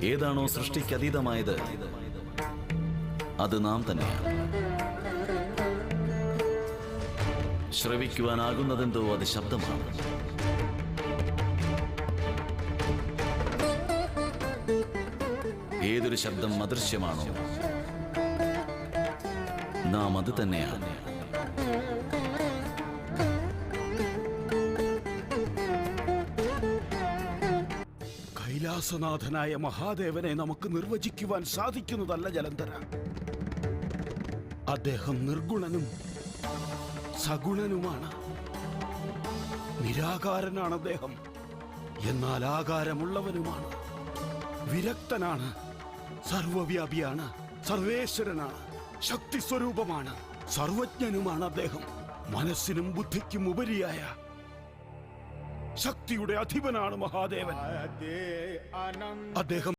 ഏതാണോ സൃഷ്ടിക്കതീതമായത് അത് നാം തന്നെയാണ്. ശ്രവിക്കുവാനാകുന്നതെന്തോ അത് ശബ്ദമാണ്. ഏതൊരു ശബ്ദം അദൃശ്യമാണോ നാം അത് തന്നെയാണ്. കൈലാസനാഥനായ മഹാദേവനെ നമുക്ക് നിർവചിക്കുവാൻ സാധിക്കുന്നതല്ല ജലന്ധര. അദ്ദേഹം നിർഗുണനും സഗുണനുമാണ്. നിരാകാരനാണ് അദ്ദേഹം, എന്നാൽ ആകാരമുള്ളവനുമാണ്. വിരക്തനാണ്, സർവവ്യാപിയാണ്, സർവേശ്വരനാണ്, ശക്തി സ്വരൂപമാണ്, സർവജ്ഞനുമാണ് അദ്ദേഹം. മനസ്സിനും ബുദ്ധിക്കും ഉപരിയായ ശക്തിയുടെ അധിപനാണ് മഹാദേവൻ. അദ്ദേഹം